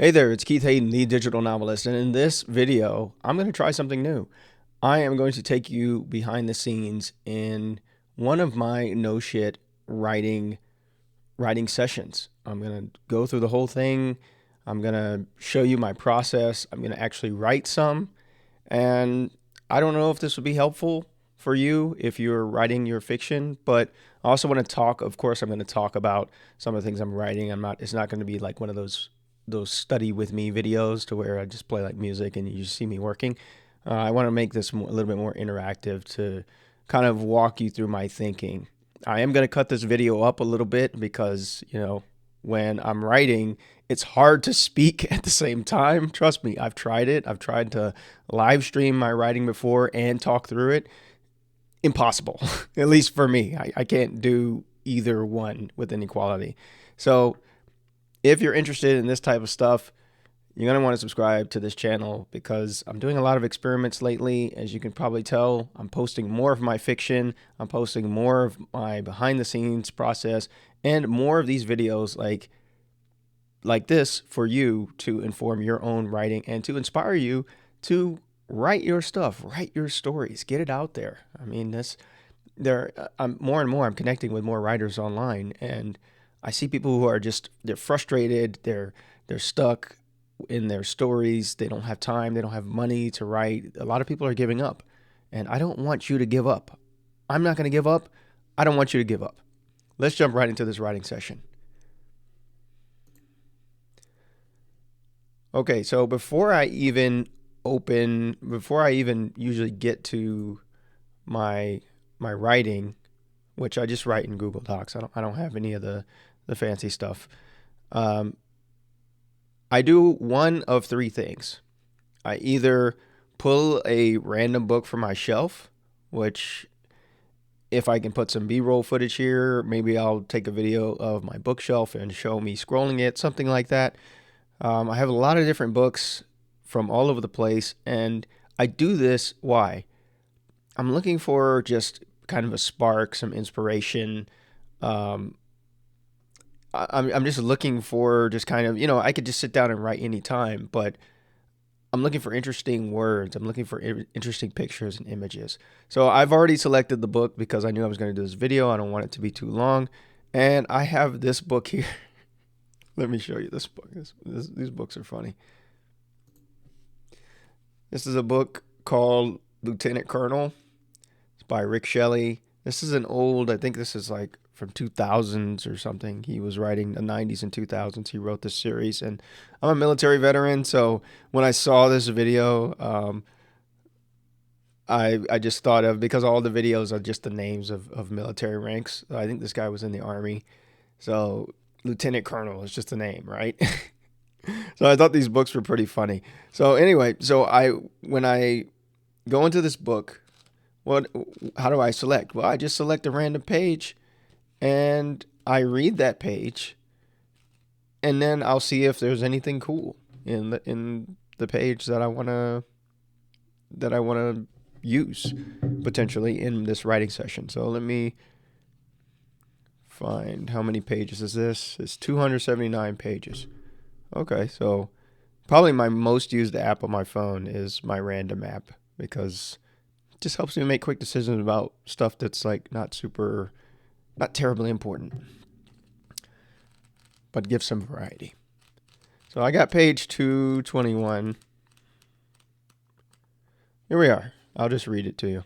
Hey there, it's Keith Hayden, the digital novelist, and in this video, I'm going to try something new. I am going to take you behind the scenes in one of my no shit writing sessions. I'm going to go through the whole thing. I'm going to show you my process. I'm going to actually write some, and I don't know if this would be helpful for you if you're writing your fiction, but I also want to talk, of course, I'm going to talk about some of the things I'm writing. It's not going to be like one of those study with me videos to where I just play like music and you just see me working. I want to make this a little bit more interactive to kind of walk you through my thinking. I am going to cut this video up a little bit because, when I'm writing, it's hard to speak at the same time. Trust me, I've tried it. I've tried to live stream my writing before and talk through it. Impossible, at least for me. I can't do either one with any quality. So if you're interested in this type of stuff, you're going to want to subscribe to this channel because I'm doing a lot of experiments lately. As you can probably tell, I'm posting more of my fiction. I'm posting more of my behind the scenes process and more of these videos like this for you to inform your own writing and to inspire you to write your stuff, write your stories, get it out there. I mean, I'm more and more I'm connecting with more writers online, and I see people who are they're frustrated, they're stuck in their stories, they don't have time, they don't have money to write. A lot of people are giving up, and I don't want you to give up. I'm not going to give up. I don't want you to give up. Let's jump right into this writing session. Okay, so before I even usually get to my writing, which I just write in Google Docs. I don't have any of the fancy stuff. I do one of three things. I either pull a random book from my shelf, which if I can put some B-roll footage here, maybe I'll take a video of my bookshelf and show me scrolling it, something like that. I have a lot of different books from all over the place, and I do this. Why? I'm looking for just kind of a spark, some inspiration. I'm just looking for just kind of, I could just sit down and write anytime, but I'm looking for interesting words. I'm looking for interesting pictures and images. So I've already selected the book because I knew I was going to do this video. I don't want it to be too long. And I have this book here. Let me show you this book. These books are funny. This is a book called Lieutenant Colonel. It's by Rick Shelley. This is I think this is like from 2000s or something. He was writing the 90s and 2000s. He wrote this series, and I'm a military veteran, so when I saw this video, I just thought of, because all the videos are just the names of military ranks. I think this guy was in the Army, so Lieutenant Colonel is just a name, right? So I thought these books were pretty funny. So anyway, when I go into this book, how do I select? Well, I just select a random page and I read that page, and then I'll see if there's anything cool in the page that I want to use potentially in this writing session. So let me find, how many pages is this? It's 279 pages. Okay, so probably my most used app on my phone is my random app because it just helps me make quick decisions about stuff that's like not terribly important, but gives some variety. So I got page 221. Here we are. I'll just read it to you.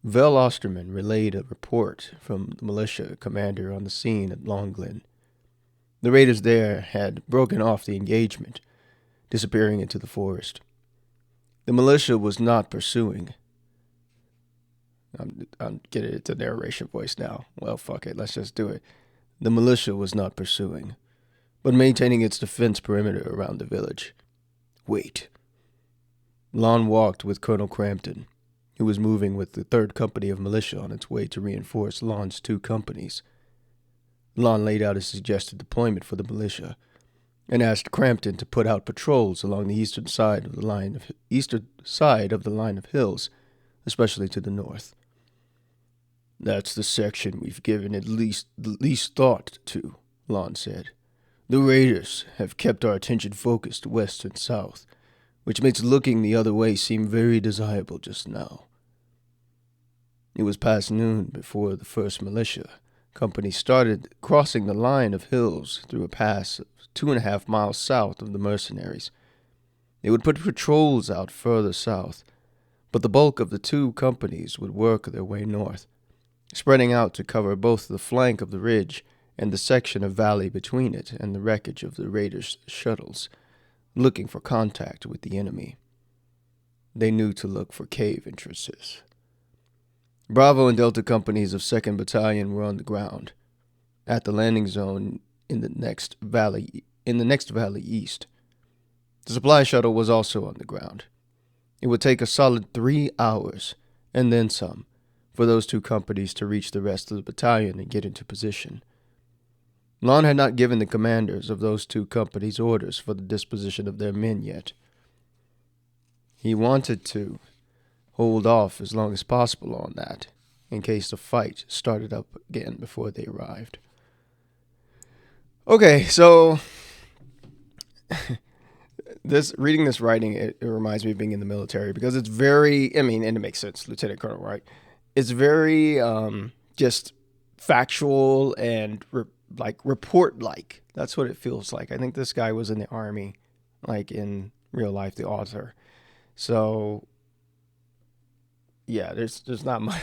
Vel Osterman relayed a report from the militia commander on the scene at Long Glen. The raiders there had broken off the engagement, disappearing into the forest. The militia was not pursuing. I'm getting it to narration voice now. Well, fuck it. Let's just do it. The militia was not pursuing, but maintaining its defense perimeter around the village. Wait. Lon walked with Colonel Crampton, who was moving with the 3rd Company of Militia on its way to reinforce Lon's 2 companies. Lon laid out a suggested deployment for the militia and asked Crampton to put out patrols along the eastern side of the line of hills, especially to the north. That's the section we've given the least thought to, Lon said. The raiders have kept our attention focused west and south, which makes looking the other way seem very desirable just now. It was past noon before the first militia company started crossing the line of hills through a pass 2.5 miles south of the mercenaries. They would put patrols out further south, but the bulk of the two companies would work their way north, spreading out to cover both the flank of the ridge and the section of valley between it and the wreckage of the raiders' shuttles, looking for contact with the enemy. They knew to look for cave entrances. Bravo and Delta companies of 2nd Battalion were on the ground, at the landing zone in the next valley east. The supply shuttle was also on the ground. It would take a solid 3 hours, and then some, for those two companies to reach the rest of the battalion and get into position. Lon had not given the commanders of those two companies orders for the disposition of their men yet. He wanted to hold off as long as possible on that, in case the fight started up again before they arrived. Okay, so reading this writing, it reminds me of being in the military, because it's very, and it makes sense, Lieutenant Colonel, right? It's very just factual and report-like. That's what it feels like. I think this guy was in the Army, like in real life, the author. So yeah, there's not much.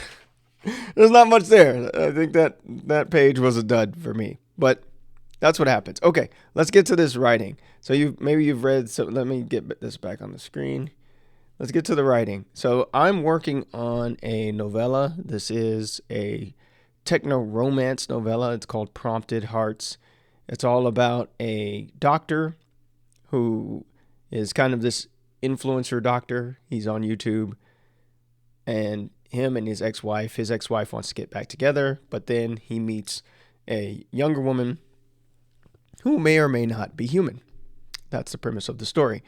There's not much there. I think that page was a dud for me, but that's what happens. Okay, let's get to this writing. So you've read. So let me get this back on the screen. Let's get to the writing. So I'm working on a novella. This is a techno-romance novella. It's called Prompted Hearts. It's all about a doctor who is kind of this influencer doctor. He's on YouTube. And him and his ex-wife wants to get back together, but then he meets a younger woman who may or may not be human. That's the premise of the story.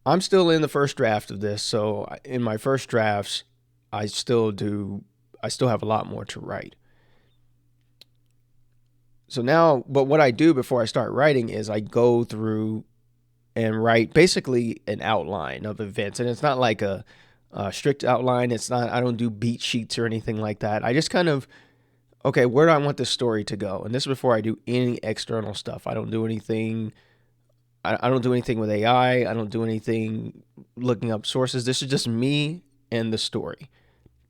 I'm still in the first draft of this, so in my first drafts, I still have a lot more to write. So now, but what I do before I start writing is I go through and write basically an outline of events, and it's not like a strict outline. It's not, I don't do beat sheets or anything like that. I just kind of, okay, where do I want this story to go? And this is before I do any external stuff. I don't do anything with AI. I don't do anything looking up sources. This is just me and the story.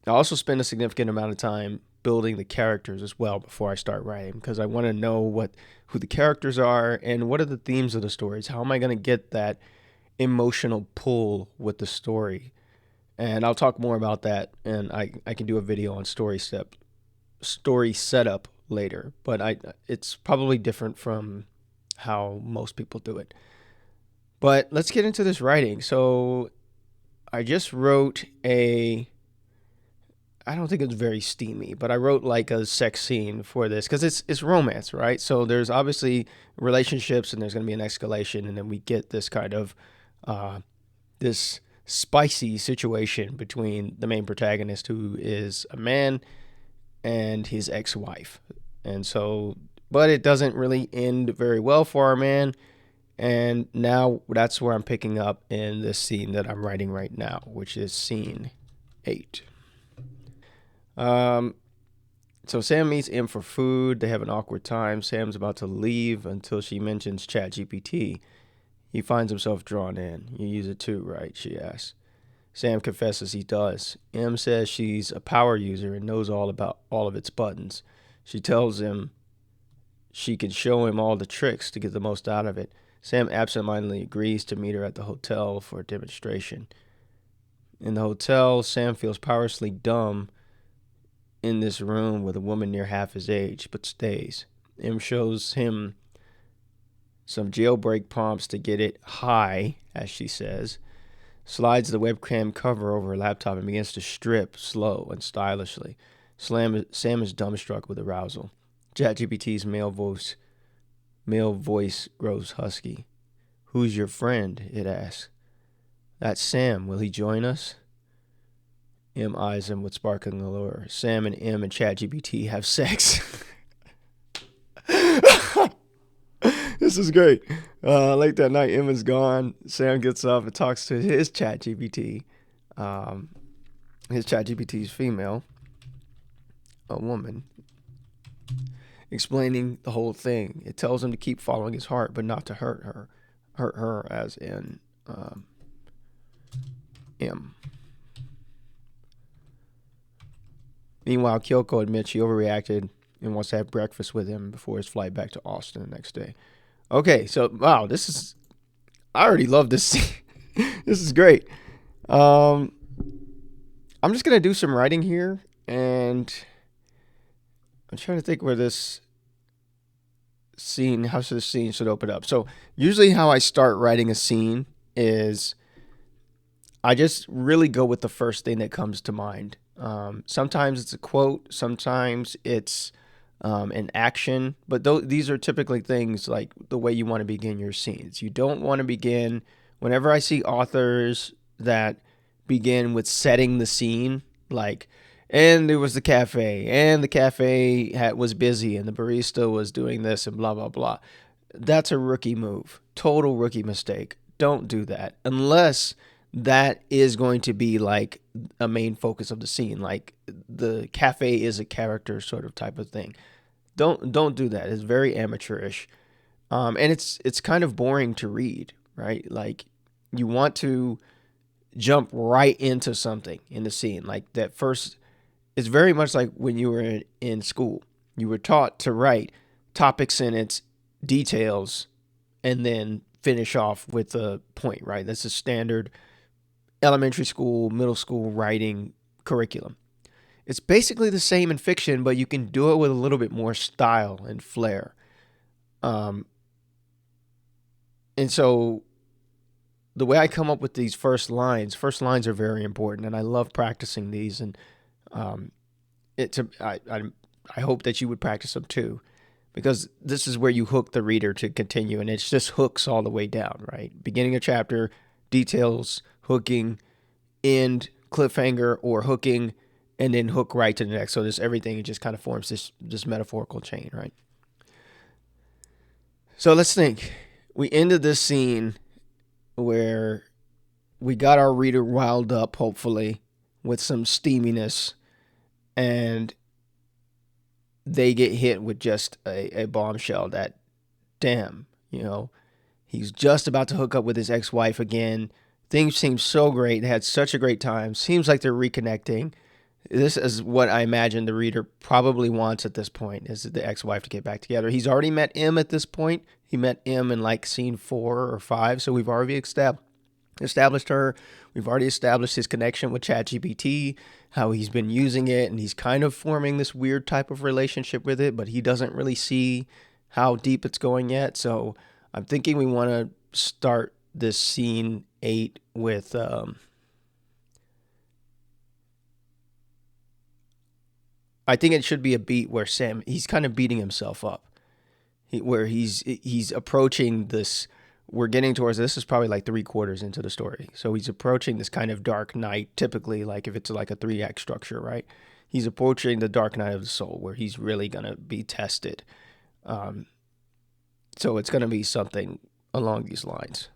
I also spend a significant amount of time building the characters as well before I start writing, because I want to know who the characters are and what are the themes of the stories. How am I going to get that emotional pull with the story? And I'll talk more about that, and I can do a video on story setup later, but it's probably different from how most people do it. But let's get into this writing. So I just wrote I don't think it's very steamy, but I wrote like a sex scene for this because it's romance, right? So there's obviously relationships, and there's going to be an escalation, and then we get this kind of this spicy situation between the main protagonist, who is a man, and his ex-wife. And so, but it doesn't really end very well for our man. And now that's where I'm picking up in this scene that I'm writing right now, which is scene 8. So Sam meets Em for food. They have an awkward time. Sam's about to leave until she mentions ChatGPT. He finds himself drawn in. You use it too, right? She asks. Sam confesses he does. Em says she's a power user and knows all about all of its buttons. She tells him she can show him all the tricks to get the most out of it. Sam absentmindedly agrees to meet her at the hotel for a demonstration. In the hotel, Sam feels powerlessly dumb in this room with a woman near half his age, but stays. Em shows him some jailbreak prompts to get it high, as she says, slides the webcam cover over her laptop and begins to strip slow and stylishly. Sam is dumbstruck with arousal. ChatGPT's male voice grows husky. "Who's your friend?" it asks. "That's Sam. Will he join us?" Em eyes him with sparkling allure. Sam and Em and ChatGPT have sex. This is great. Late that night, Emma's gone. Sam gets up and talks to his chat GPT. Um, his chat GPT is female, a woman, explaining the whole thing. It tells him to keep following his heart, but not to hurt her. Hurt her as in M. Meanwhile, Kyoko admits she overreacted and wants to have breakfast with him before his flight back to Austin the next day. Okay, so wow, I already love this scene. This is great. I'm just gonna do some writing here, and I'm trying to think where this scene, how should the scene should open up. So usually, how I start writing a scene is I just really go with the first thing that comes to mind. Sometimes it's a quote, sometimes it's an action, but these are typically things like the way you want to begin your scenes. You don't want to begin, whenever I see authors that begin with setting the scene, like, and there was the cafe, and the cafe was busy, and the barista was doing this, and blah, blah, blah. That's a rookie move. Total rookie mistake. Don't do that unless that is going to be like a main focus of the scene, like the cafe is a character sort of type of thing. Don't do that. It's very amateurish, and it's kind of boring to read, right? Like you want to jump right into something in the scene, like that first. It's very much like when you were in school. You were taught to write topic sentence details and then finish off with a point, right? That's a standard elementary school, middle school writing curriculum. It's basically the same in fiction, but you can do it with a little bit more style and flair. And so the way I come up with these first lines are very important, and I love practicing these. And I hope that you would practice them too, because this is where you hook the reader to continue, and it's just hooks all the way down, right? Beginning of chapter, details, hooking, end, cliffhanger, or hooking, and then hook right to the next. So this everything, it just kind of forms this metaphorical chain, right? So let's think. We ended this scene where we got our reader riled up, hopefully, with some steaminess, and they get hit with just a bombshell that, damn, he's just about to hook up with his ex-wife again. Things seem so great. They had such a great time. Seems like they're reconnecting. This is what I imagine the reader probably wants at this point, is the ex-wife to get back together. He's already met M at this point. He met M in like scene 4 or 5, so we've already established her. We've already established his connection with ChatGPT, how he's been using it, and he's kind of forming this weird type of relationship with it, but he doesn't really see how deep it's going yet. So I'm thinking we want to start this scene 8 with I think it should be a beat where he's kind of beating himself up, where he's approaching this. We're getting towards, this is probably like 3/4 into the story. So he's approaching this kind of dark night, typically, like if it's like a 3-act structure, right? He's approaching the dark night of the soul where he's really going to be tested. So it's going to be something along these lines.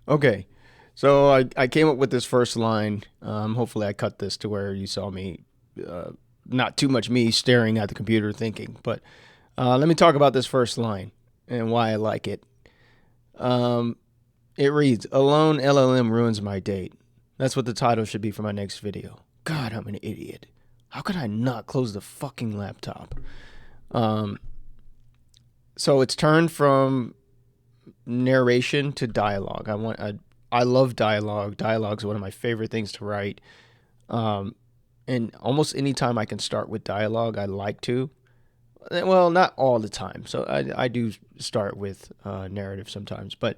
Okay, so I came up with this first line. Hopefully, I cut this to where you saw me, uh, not too much me staring at the computer thinking. But let me talk about this first line and why I like it. Um, it reads, "Alone LLM ruins my date." That's what the title should be for my next video. God, I'm an idiot. How could I not close the fucking laptop? Um, so it's turned from narration to dialogue. I love dialogue. Dialogue is one of my favorite things to write. Um, and almost any time I can start with dialogue, I like to. Well, not all the time. So I do start with narrative sometimes, but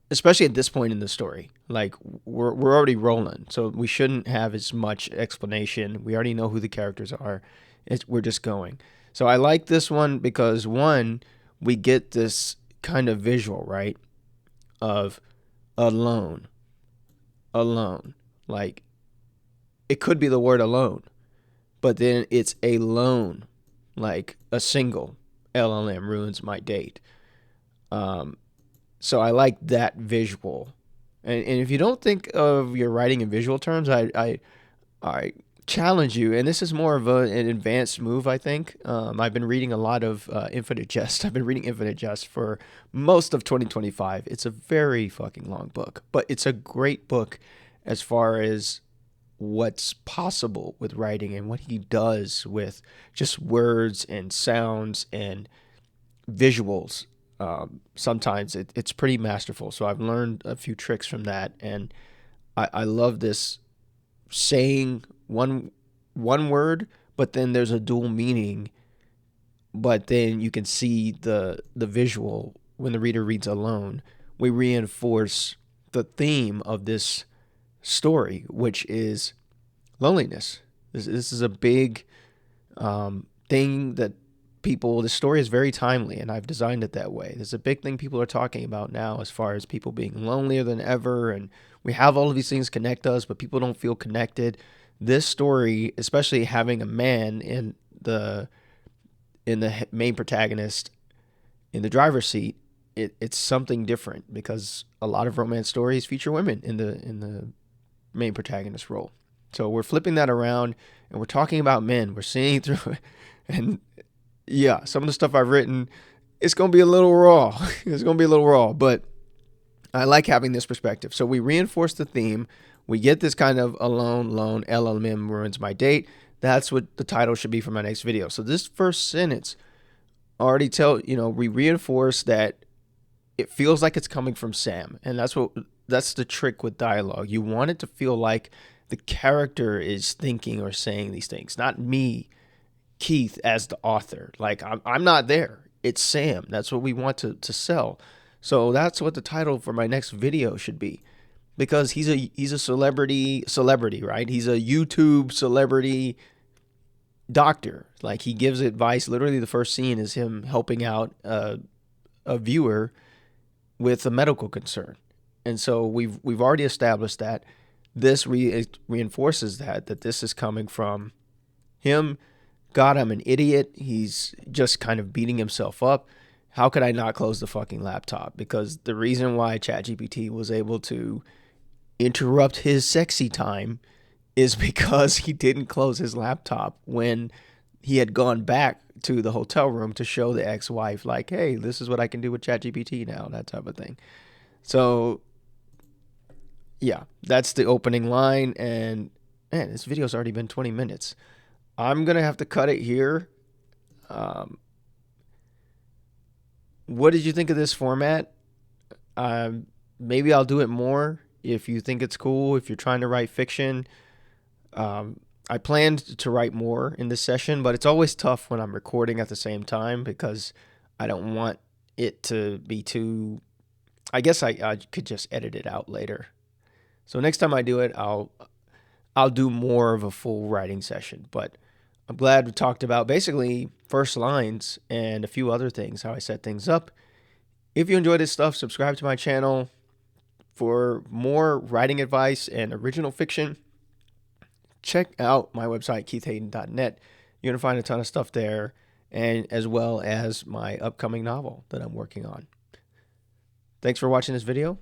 especially at this point in the story, like we're already rolling, so we shouldn't have as much explanation. We already know who the characters are. We're just going. So I like this one because one, we get this kind of visual, right, of alone, alone. Like it could be the word alone, but then it's alone, like a single. LLM ruins my date. Um, so I like that visual. And if you don't think of your writing in visual terms, I challenge you. And this is more of an advanced move, I think. I've been reading a lot of Infinite Jest. I've been reading Infinite Jest for most of 2025. It's a very fucking long book, but it's a great book as far as what's possible with writing and what he does with just words and sounds and visuals. Sometimes it's pretty masterful. So I've learned a few tricks from that, and I love this saying one word, but then there's a dual meaning. But then you can see the visual when the reader reads alone. We reinforce the theme of this story, which is loneliness. This is a big thing that people, the story is very timely, and I've designed it that way. There's a big thing people are talking about now as far as people being lonelier than ever, and we have all of these things connect us, but people don't feel connected. This story, especially having a man in the main protagonist in the driver's seat, it's something different because a lot of romance stories feature women in the main protagonist role. So we're flipping that around and we're talking about men. We're seeing through it. And yeah, some of the stuff I've written, it's going to be a little raw. It's going to be a little raw, but I like having this perspective. So we reinforce the theme. We get this kind of alone, lone, LLM ruins my date. That's what the title should be for my next video. So this first sentence already we reinforce that it feels like it's coming from Sam. And that's the trick with dialogue. You want it to feel like the character is thinking or saying these things, not me, Keith, as the author. Like I'm not there. It's Sam. That's what we want to sell. So that's what the title for my next video should be, because he's a celebrity, right? He's a YouTube celebrity doctor. Like he gives advice. Literally, the first scene is him helping out a viewer with a medical concern, and so we've already established that. This reinforces that this is coming from him. God, I'm an idiot. He's just kind of beating himself up. How could I not close the fucking laptop? Because the reason why ChatGPT was able to interrupt his sexy time is because he didn't close his laptop when he had gone back to the hotel room to show the ex-wife, like, hey, this is what I can do with ChatGPT now, that type of thing. So yeah, that's the opening line. And man, this video's already been 20 minutes. I'm going to have to cut it here. What did you think of this format? Maybe I'll do it more if you think it's cool, if you're trying to write fiction. I planned to write more in this session, but it's always tough when I'm recording at the same time because I don't want it to be too... I guess I could just edit it out later. So next time I do it, I'll do more of a full writing session. But I'm glad we talked about basically first lines and a few other things, how I set things up. If you enjoy this stuff, subscribe to my channel for more writing advice and original fiction. Check out my website, keithhayden.net. You're going to find a ton of stuff there, and as well as my upcoming novel that I'm working on. Thanks for watching this video.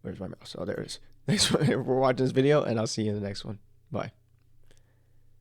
Where's my mouse? Oh, there it is. Thanks for watching this video, and I'll see you in the next one. Bye.